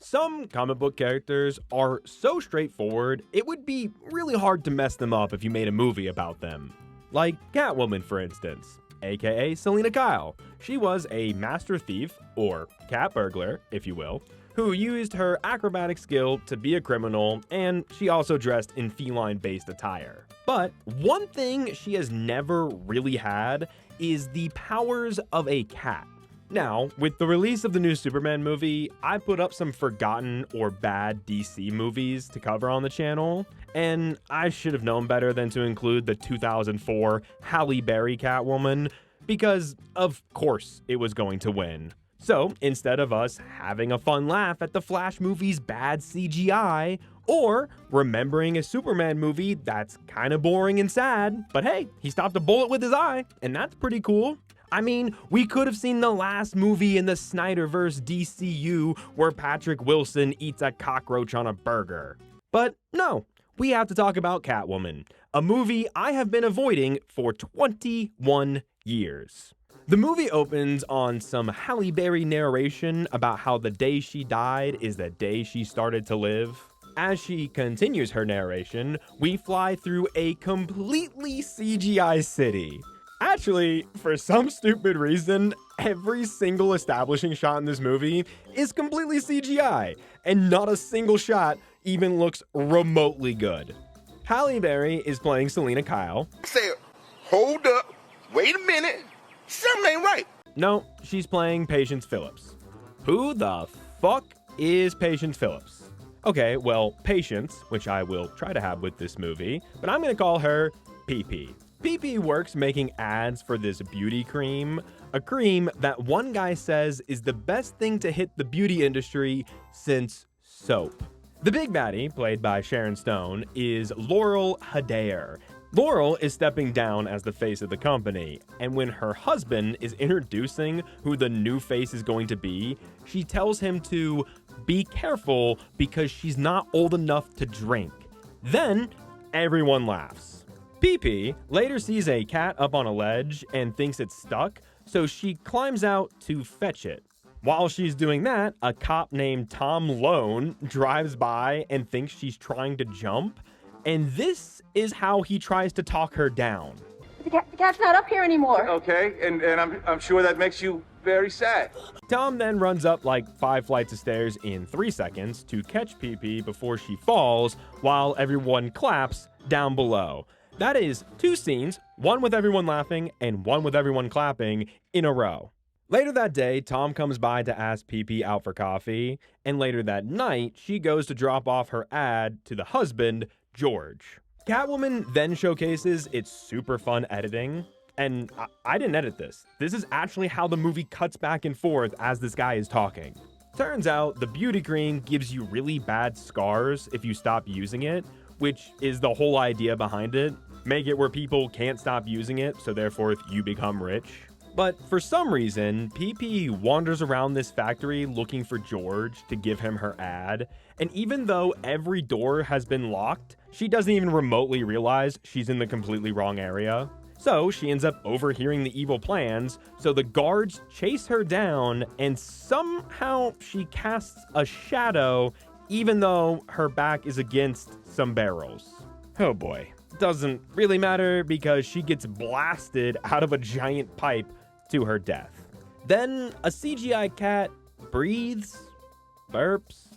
Some comic book characters are so straightforward, it would be really hard to mess them up if you made a movie about them. Like Catwoman, for instance, aka Selina Kyle. She was a master thief, or cat burglar, if you will, who used her acrobatic skill to be a criminal, and she also dressed in feline-based attire. But one thing she has never really had is the powers of a cat. Now, with the release of the new Superman movie, I put up some forgotten or bad DC movies to cover on the channel, and I should have known better than to include the 2004 Halle Berry Catwoman, because of course it was going to win. So instead of us having a fun laugh at the Flash movie's bad CGI, or remembering a Superman movie that's kind of boring and sad, but hey, he stopped a bullet with his eye, and that's pretty cool. I mean, we could have seen the last movie in the Snyderverse DCU where Patrick Wilson eats a cockroach on a burger. But no, we have to talk about Catwoman, a movie I have been avoiding for 21 years. The movie opens on some Halle Berry narration about how the day she died is the day she started to live. As she continues her narration, we fly through a completely CGI city. Actually, for some stupid reason, every single establishing shot in this movie is completely CGI, and not a single shot even looks remotely good. Halle Berry is playing Selina Kyle. Say, hold up, wait a minute, something ain't right. No, she's playing Patience Phillips. Who the fuck is Patience Phillips? Okay, well, Patience, which I will try to have with this movie, but I'm gonna call her PP. PP works making ads for this beauty cream, a cream that one guy says is the best thing to hit the beauty industry since soap. The big baddie, played by Sharon Stone, is Laurel Hadair. Laurel is stepping down as the face of the company, and when her husband is introducing who the new face is going to be, she tells him to be careful because she's not old enough to drink. Then, everyone laughs. PP later sees a cat up on a ledge and thinks it's stuck, so she climbs out to fetch it. While she's doing that, a cop named Tom Lone drives by and thinks she's trying to jump, and this is how he tries to talk her down. The cat's not up here anymore. Okay, and I'm sure that makes you very sad. Tom then runs up like 5 flights of stairs in 3 seconds to catch PP before she falls, while everyone claps down below. That is 2 scenes, one with everyone laughing and one with everyone clapping in a row. Later that day, Tom comes by to ask PP out for coffee, and later that night, she goes to drop off her ad to the husband, George. Catwoman then showcases its super fun editing, and I didn't edit this. This is actually how the movie cuts back and forth as this guy is talking. Turns out the beauty cream gives you really bad scars if you stop using it, which is the whole idea behind it. Make it where people can't stop using it, so therefore you become rich. But for some reason, PP wanders around this factory looking for George to give him her ad, and even though every door has been locked, she doesn't even remotely realize she's in the completely wrong area. So she ends up overhearing the evil plans, so the guards chase her down, and somehow she casts a shadow even though her back is against some barrels. Oh boy. Doesn't really matter because she gets blasted out of a giant pipe to her death. Then a CGI cat breathes, burps,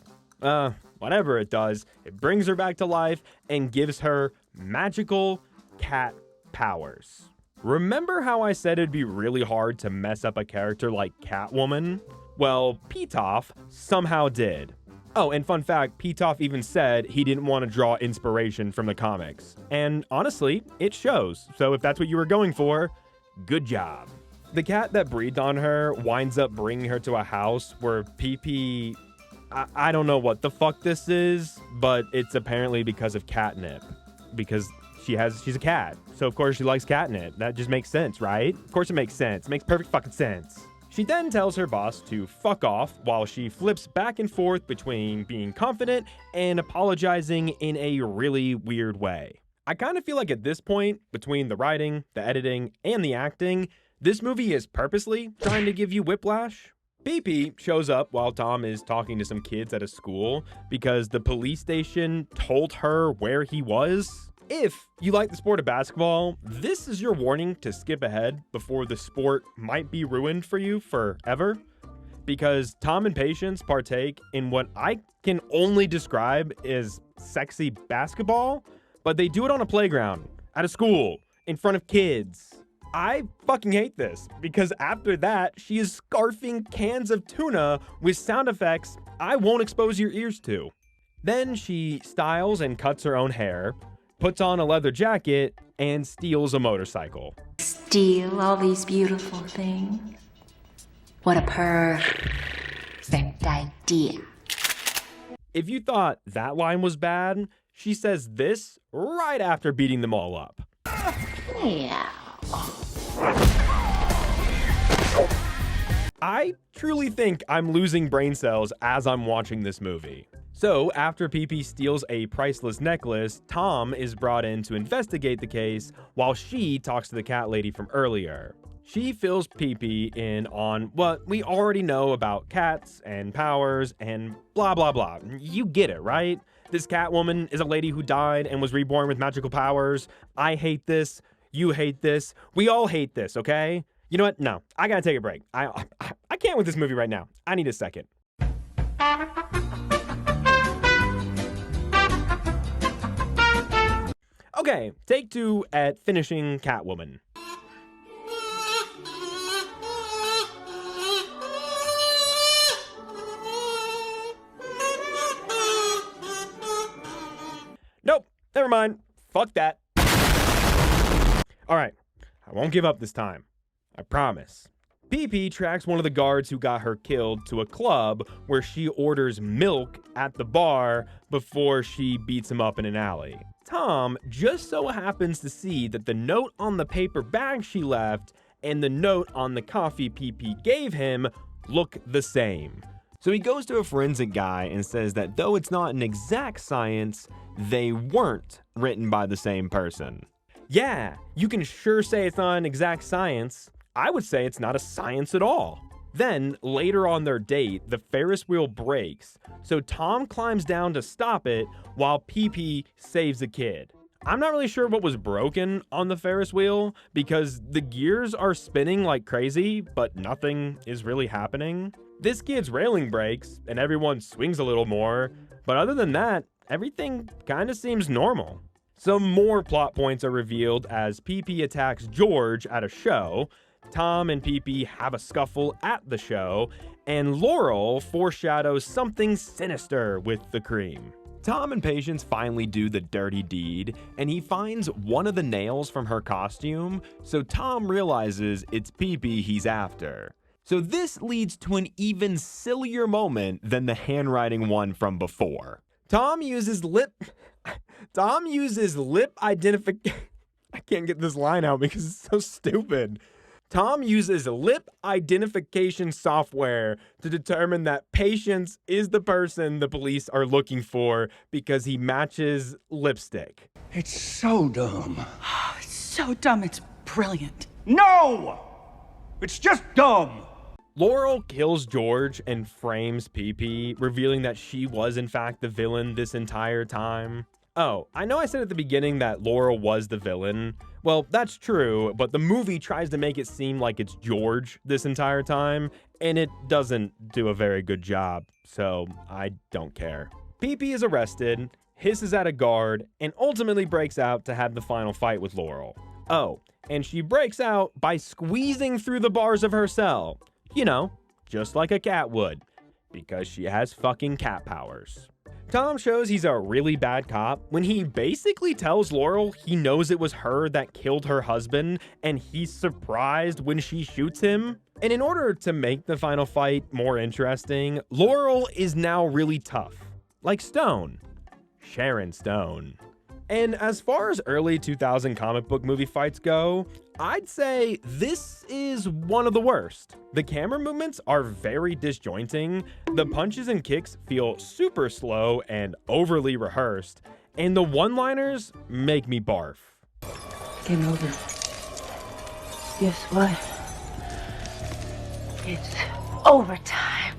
whatever it does, it brings her back to life and gives her magical cat powers. Remember how I said it'd be really hard to mess up a character like Catwoman? Well, Pitoff somehow did. Oh, and fun fact, Pitoff even said he didn't want to draw inspiration from the comics. And honestly, it shows. So if that's what you were going for, good job. The cat that breathed on her winds up bringing her to a house where PP... I don't know what the fuck this is, but it's apparently because of catnip. Because she's a cat. So of course she likes catnip. That just makes sense, right? Of course it makes sense. It makes perfect fucking sense. She then tells her boss to fuck off while she flips back and forth between being confident and apologizing in a really weird way. I kind of feel like at this point, between the writing, the editing, and the acting, this movie is purposely trying to give you whiplash. PP shows up while Tom is talking to some kids at a school because the police station told her where he was. If you like the sport of basketball, this is your warning to skip ahead before the sport might be ruined for you forever. Because Tom and Patience partake in what I can only describe as sexy basketball, but they do it on a playground, at a school, in front of kids. I fucking hate this, because after that, she is scarfing cans of tuna with sound effects I won't expose your ears to. Then she styles and cuts her own hair, puts on a leather jacket, and steals a motorcycle. Steal all these beautiful things? What a perfect idea. If you thought that line was bad, she says this right after beating them all up. Yeah. I truly think I'm losing brain cells as I'm watching this movie. So, after PP steals a priceless necklace, Tom is brought in to investigate the case while she talks to the cat lady from earlier. She fills PP in on what we already know about cats and powers and blah blah blah. You get it, right? This Catwoman is a lady who died and was reborn with magical powers. I hate this. You hate this. We all hate this, okay? You know what? No, I gotta take a break. I can't with this movie right now. I need a second. Okay, take 2 at finishing Catwoman. Nope, never mind. Fuck that. Alright, I won't give up this time. I promise. PP tracks one of the guards who got her killed to a club where she orders milk at the bar before she beats him up in an alley. Tom just so happens to see that the note on the paper bag she left and the note on the coffee PP gave him look the same. So he goes to a forensic guy and says that though it's not an exact science, they weren't written by the same person. Yeah, you can sure say it's not an exact science. I would say it's not a science at all. Then, later on their date, the Ferris wheel breaks, so Tom climbs down to stop it while PP saves the kid. I'm not really sure what was broken on the Ferris wheel because the gears are spinning like crazy, but nothing is really happening. This kid's railing breaks and everyone swings a little more, but other than that, everything kind of seems normal. Some more plot points are revealed as PP attacks George at a show, Tom and PP have a scuffle at the show, and Laurel foreshadows something sinister with the cream. Tom and Patience finally do the dirty deed, and he finds one of the nails from her costume, so Tom realizes it's PP he's after. So this leads to an even sillier moment than the handwriting one from before. Tom uses lip identification. I can't get this line out because it's so stupid. Tom uses lip identification software to determine that Patience is the person the police are looking for because he matches lipstick. It's so dumb. Oh, it's so dumb, it's brilliant. No! It's just dumb! Laurel kills George and frames PP, revealing that she was in fact the villain this entire time. Oh, I know I said at the beginning that Laurel was the villain. Well, that's true, but the movie tries to make it seem like it's George this entire time, and it doesn't do a very good job, so I don't care. PP is arrested, hisses at a guard, and ultimately breaks out to have the final fight with Laurel. Oh, and she breaks out by squeezing through the bars of her cell. You know, just like a cat would, because she has fucking cat powers. Tom shows he's a really bad cop when he basically tells Laurel he knows it was her that killed her husband and he's surprised when she shoots him. And in order to make the final fight more interesting, Laurel is now really tough, like Stone. Sharon Stone. And as far as early 2000 comic book movie fights go, I'd say this is one of the worst. The camera movements are very disjointing, the punches and kicks feel super slow and overly rehearsed, and the one-liners make me barf. Game over. Guess what? It's overtime.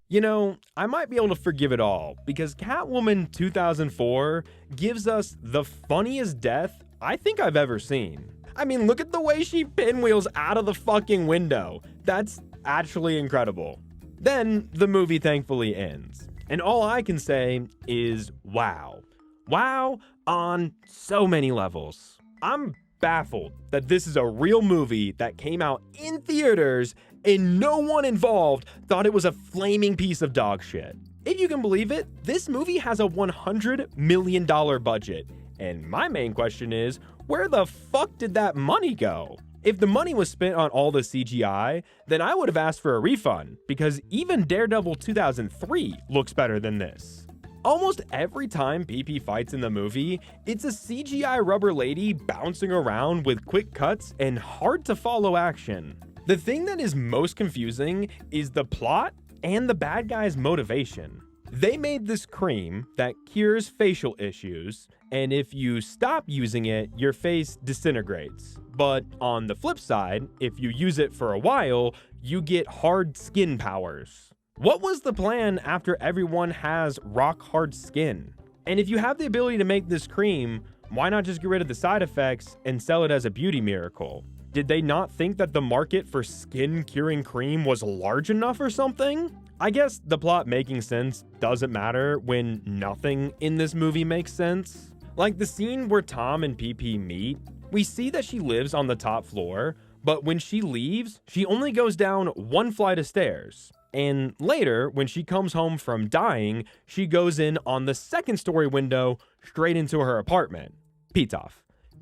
You know, I might be able to forgive it all because Catwoman 2004 gives us the funniest death I think I've ever seen. I mean, look at the way she pinwheels out of the fucking window. That's actually incredible. Then the movie thankfully ends. And all I can say is wow. Wow on so many levels. I'm baffled that this is a real movie that came out in theaters and no one involved thought it was a flaming piece of dog shit. If you can believe it, this movie has a $100 million budget. And my main question is, where the fuck did that money go? If the money was spent on all the CGI, then I would have asked for a refund, because even Daredevil 2003 looks better than this. Almost every time PP fights in the movie, it's a CGI rubber lady bouncing around with quick cuts and hard to follow action. The thing that is most confusing is the plot and the bad guy's motivation. They made this cream that cures facial issues, and if you stop using it, your face disintegrates. But on the flip side, if you use it for a while, you get hard skin powers. What was the plan after everyone has rock hard skin? And if you have the ability to make this cream, why not just get rid of the side effects and sell it as a beauty miracle? Did they not think that the market for skin curing cream was large enough or something? I guess the plot making sense doesn't matter when nothing in this movie makes sense. Like the scene where Tom and PP meet, we see that she lives on the top floor, but when she leaves, she only goes down one flight of stairs. And later, when she comes home from dying, she goes in on the second story window straight into her apartment. Pitoff,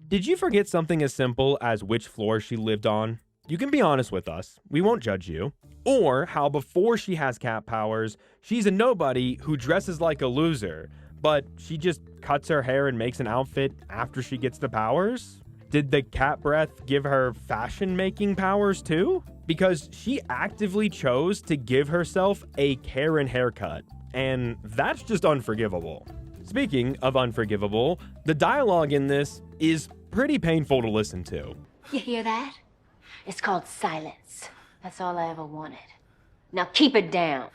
did you forget something as simple as which floor she lived on? You can be honest with us, we won't judge you. Or how before she has cat powers, she's a nobody who dresses like a loser, but she just cuts her hair and makes an outfit after she gets the powers? Did the cat breath give her fashion making powers too? Because she actively chose to give herself a Karen haircut, and that's just unforgivable. Speaking of unforgivable, the dialogue in this is pretty painful to listen to. You hear that? It's called silence. That's all I ever wanted. Now keep it down.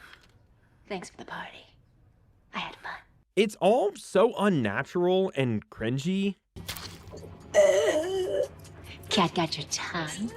Thanks for the party. I had fun. It's all so unnatural and cringy. Cat got your tongue?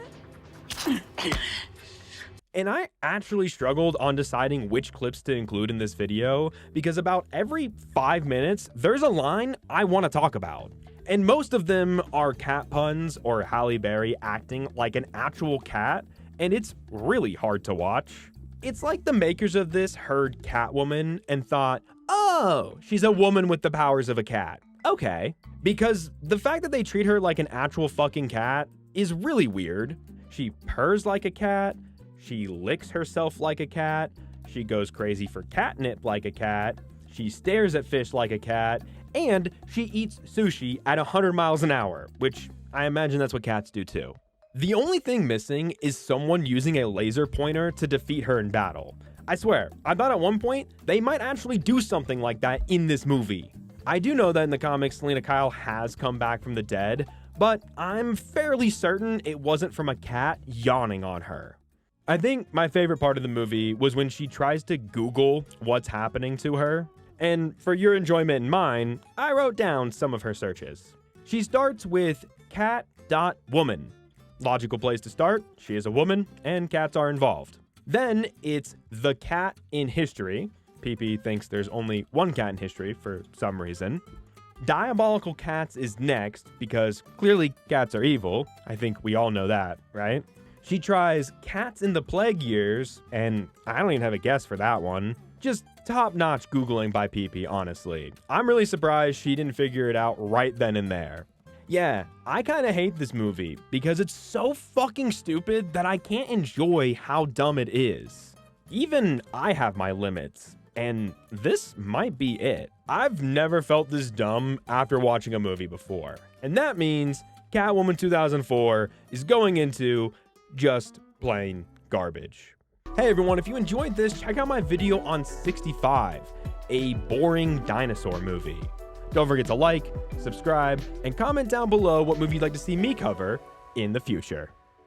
And I actually struggled on deciding which clips to include in this video because about every 5 minutes, there's a line I want to talk about. And most of them are cat puns or Halle Berry acting like an actual cat, and it's really hard to watch. It's like the makers of this heard Catwoman and thought, oh, she's a woman with the powers of a cat. Okay. Because the fact that they treat her like an actual fucking cat is really weird. She purrs like a cat, she licks herself like a cat, she goes crazy for catnip like a cat, she stares at fish like a cat, and she eats sushi at 100 miles an hour, which I imagine that's what cats do too. The only thing missing is someone using a laser pointer to defeat her in battle. I swear, I thought at one point they might actually do something like that in this movie. I do know that in the comics, Selena Kyle has come back from the dead, but I'm fairly certain it wasn't from a cat yawning on her. I think my favorite part of the movie was when she tries to Google what's happening to her. And for your enjoyment and mine, I wrote down some of her searches. She starts with cat.woman. Logical place to start, she is a woman and cats are involved. Then it's the cat in history. PP thinks there's only one cat in history for some reason. Diabolical Cats is next because clearly cats are evil. I think we all know that, right? She tries Cats in the Plague Years, and I don't even have a guess for that one. Just top-notch Googling by PP, honestly. I'm really surprised she didn't figure it out right then and there. Yeah, I kinda hate this movie because it's so fucking stupid that I can't enjoy how dumb it is. Even I have my limits, and this might be it. I've never felt this dumb after watching a movie before, and that means Catwoman 2004 is going into just plain garbage. Hey everyone, if you enjoyed this, check out my video on 65, a boring dinosaur movie. Don't forget to like, subscribe, and comment down below what movie you'd like to see me cover in the future.